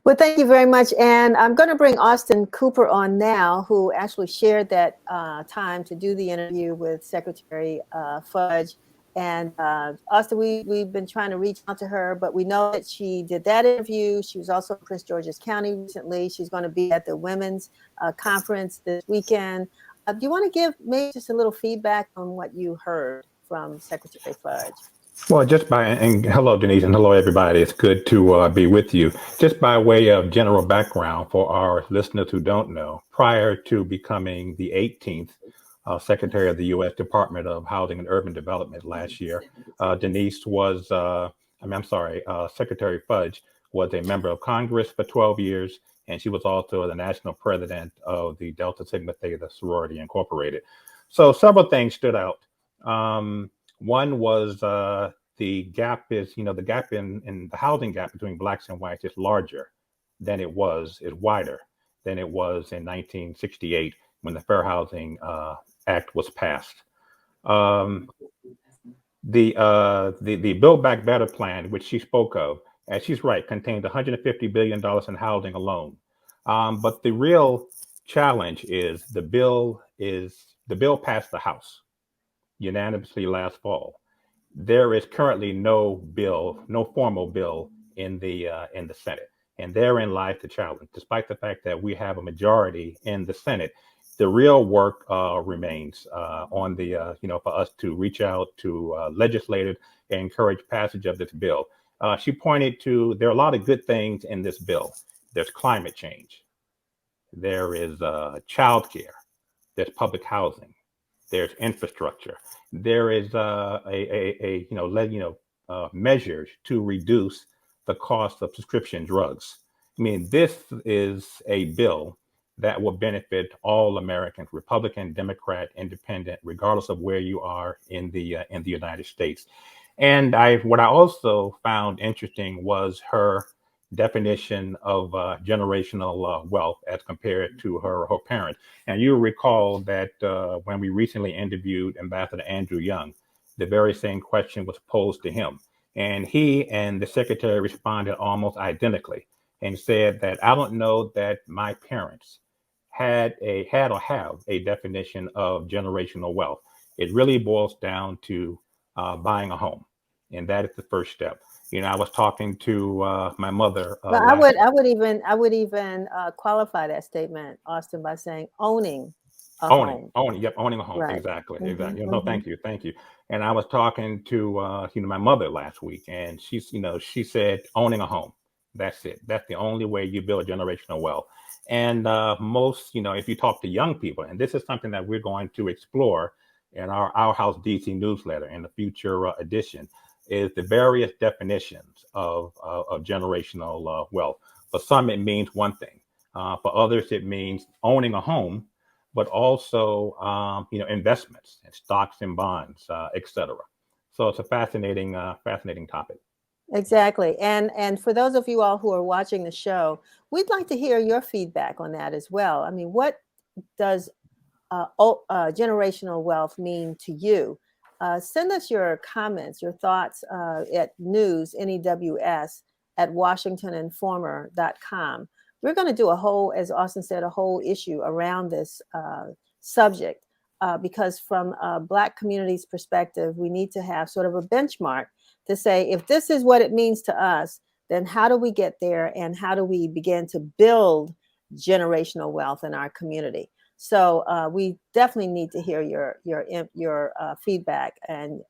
Well, thank you very much. And I'm going to bring Austin Cooper on now, who actually shared that time to do the interview with Secretary Fudge. And Austin, we've been trying to reach out to her, but we know that she did that interview. She was also in Prince George's County recently. She's going to be at the women's conference this weekend. Do you want to give maybe just a little feedback on what you heard from Secretary Fudge? Well, and hello, Denise, and hello, everybody. It's good to be with you. Just by way of general background for our listeners who don't know, prior to becoming the 18th Secretary of the U.S. Department of Housing and Urban Development last year, Denise was, I'm sorry, Secretary Fudge was a member of Congress for 12 years, and she was also the national president of the Delta Sigma Theta Sorority Incorporated. So several things stood out. One was the gap is, the gap in the housing gap between blacks and whites is larger than is wider than it was in 1968 when the Fair Housing Act was passed. The Build Back Better plan, which she spoke of, as she's right, contains $150 billion in housing alone. But the real challenge is the bill passed the House unanimously last fall. There is currently no formal bill in the Senate, and therein lies the challenge. Despite the fact that we have a majority in the Senate, the real work remains on the for us to reach out to legislators and encourage passage of this bill. She pointed to there are a lot of good things in this bill. There's climate change, there is childcare, there's public housing, there's infrastructure, there is measures to reduce the cost of prescription drugs. I mean, this is a bill that will benefit all Americans, Republican, Democrat, Independent, regardless of where you are in the United States. And what I also found interesting was her definition of generational wealth as compared to her parents. And you recall that when we recently interviewed Ambassador Andrew Young, the very same question was posed to him. And he and the secretary responded almost identically and said that I don't know that my parents had or have a definition of generational wealth. It really boils down to buying a home. And that is the first step. I was talking to my mother. But I would even qualify that statement, Austin, by saying owning a home. Owning a home. Right. Exactly. Mm-hmm, Exactly. mm-hmm. No, thank you. And I was talking to my mother last week, and she said owning a home. That's it. That's the only way you build generational wealth. And most, if you talk to young people, and this is something that we're going to explore in our House DC newsletter in the future edition, is the various definitions of generational wealth. For some, it means one thing. For others, it means owning a home, but also investments and stocks and bonds, etc. So it's a fascinating topic. Exactly. And for those of you all who are watching the show, we'd like to hear your feedback on that as well. I mean, what does generational wealth mean to you? Send us your comments, your thoughts at news at washingtoninformer.com. We're going to do as Austin said, a whole issue around this subject because from a Black community's perspective, we need to have sort of a benchmark to say, if this is what it means to us, then how do we get there and how do we begin to build generational wealth in our community? So we definitely need to hear your feedback and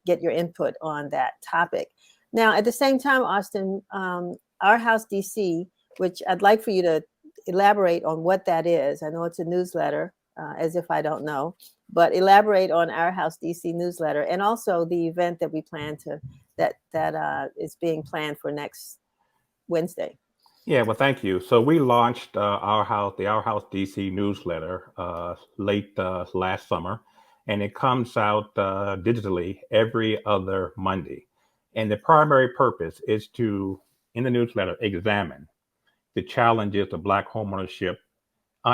get your input on that topic. Now, at the same time, Austin, our House DC, which I'd like for you to elaborate on what that is. I know it's a newsletter, as if I don't know, but elaborate on our House DC newsletter and also the event that we plan that is being planned for next Wednesday. Yeah, well, thank you. So we launched the Our House DC newsletter late last summer, and it comes out digitally every other Monday. And the primary purpose is to, in the newsletter, examine the challenges of Black homeownership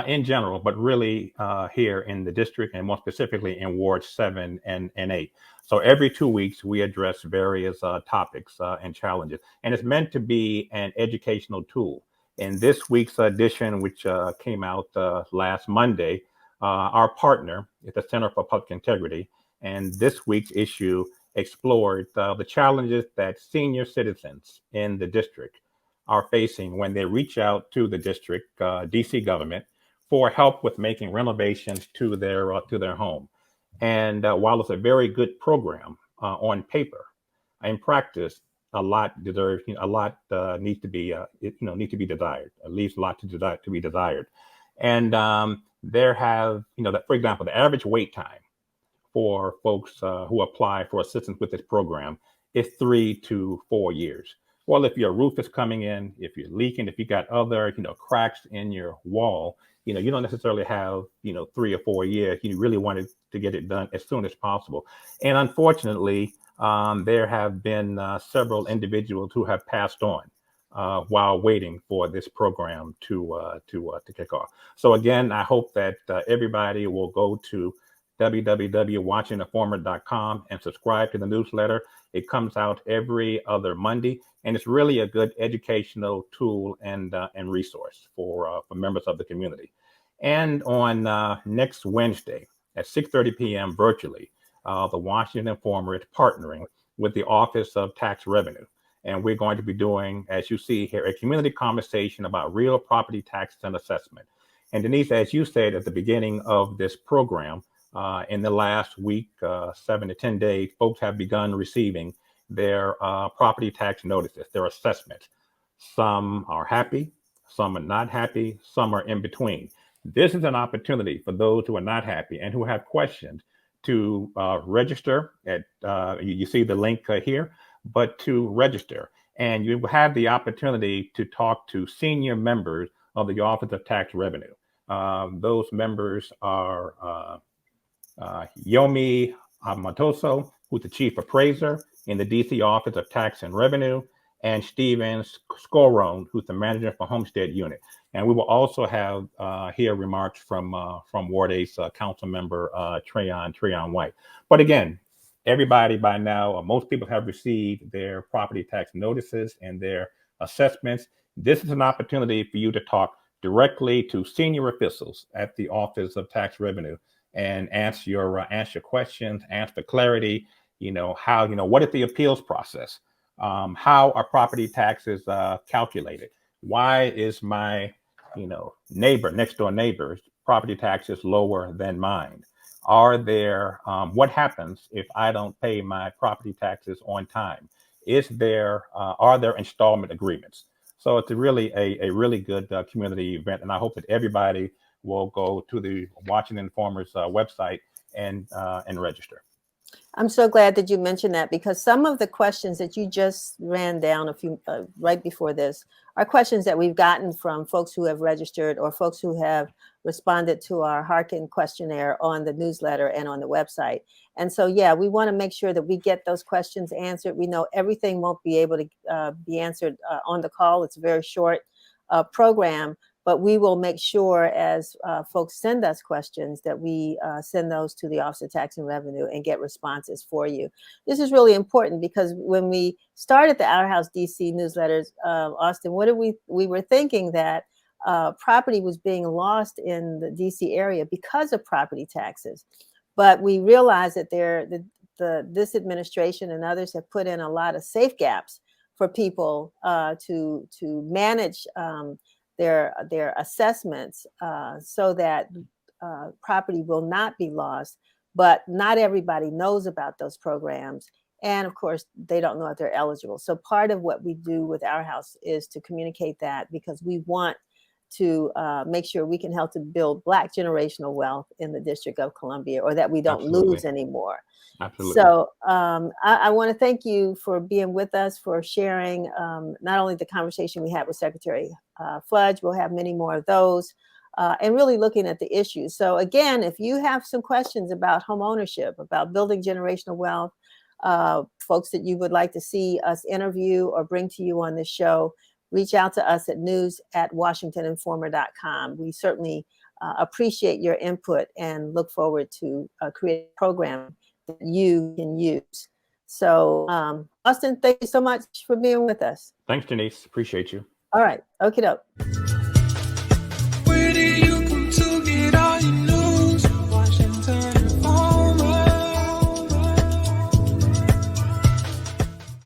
in general, but really here in the district and more specifically in Ward 7 and 8. So every 2 weeks, we address various topics and challenges. And it's meant to be an educational tool. In this week's edition, which came out last Monday, our partner is the Center for Public Integrity, and this week's issue explored the challenges that senior citizens in the district are facing when they reach out to the district, DC government, for help with making renovations to their home. And while it's a very good program on paper, in practice, a lot deserves, a lot needs to be, need to be desired. At least a lot to be desired. And there have, that, for example, the average wait time for folks who apply for assistance with this program is 3 to 4 years. Well, if your roof is coming in, if you're leaking, if you got other, cracks in your wall, you don't necessarily have, 3 or 4 years. You really wanted to get it done as soon as possible. And unfortunately, there have been several individuals who have passed on while waiting for this program to kick off. So again, I hope that everybody will go to www.watchinginformer.com and subscribe to the newsletter. It comes out every other Monday, and it's really a good educational tool and resource for members of the community. And on next Wednesday at 6:30 p.m. virtually, the Washington Informer is partnering with the Office of Tax Revenue. And we're going to be doing, as you see here, a community conversation about real property taxes and assessment. And Denise, as you said at the beginning of this program, in the last week, 7 to 10 days, folks have begun receiving their property tax notices, their assessments. Some are happy, some are not happy, some are in between. This is an opportunity for those who are not happy and who have questions to register at, you see the link here, but to register. And you have the opportunity to talk to senior members of the Office of Tax Revenue. Those members are Yomi Matoso, who's the chief appraiser in the DC Office of Tax and Revenue, and Steven Scorone, who's the manager for Homestead Unit. And we will also have hear remarks from Ward 8's council member Treyon White. But again, everybody by now, most people have received their property tax notices and their assessments. This is an opportunity for you to talk directly to senior officials at the Office of Tax Revenue and ask your questions, ask for clarity. What is the appeals process? How are property taxes calculated? Why is my, neighbor, next door neighbor's property taxes lower than mine? Are there, what happens if I don't pay my property taxes on time? Are there installment agreements? So it's really a really good community event, and I hope that everybody will go to the Washington Informer's website and register. I'm so glad that you mentioned that, because some of the questions that you just ran down a few right before this are questions that we've gotten from folks who have registered or folks who have responded to our Harkin questionnaire on the newsletter and on the website. And so, yeah, we want to make sure that we get those questions answered. We know everything won't be able to be answered on the call. It's a very short program, but we will make sure as folks send us questions that we send those to the Office of Tax and Revenue and get responses for you. This is really important because when we started the Our House DC newsletters, Austin, we were thinking that property was being lost in the DC area because of property taxes. But we realized that this administration and others have put in a lot of safe gaps for people to manage their assessments so that property will not be lost. But not everybody knows about those programs. And of course, they don't know if they're eligible. So part of what we do with Our House is to communicate that, because we want to make sure we can help to build Black generational wealth in the District of Columbia, or that we don't lose anymore. Absolutely. So I want to thank you for being with us, for sharing not only the conversation we had with Secretary Fudge, we'll have many more of those, and really looking at the issues. So again, if you have some questions about home ownership, about building generational wealth, folks that you would like to see us interview or bring to you on this show, reach out to us at news@washingtoninformer.com. We certainly appreciate your input and look forward to creating a program that you can use. So, Austin, thank you so much for being with us. Thanks, Denise. Appreciate you. All right. Okie doke.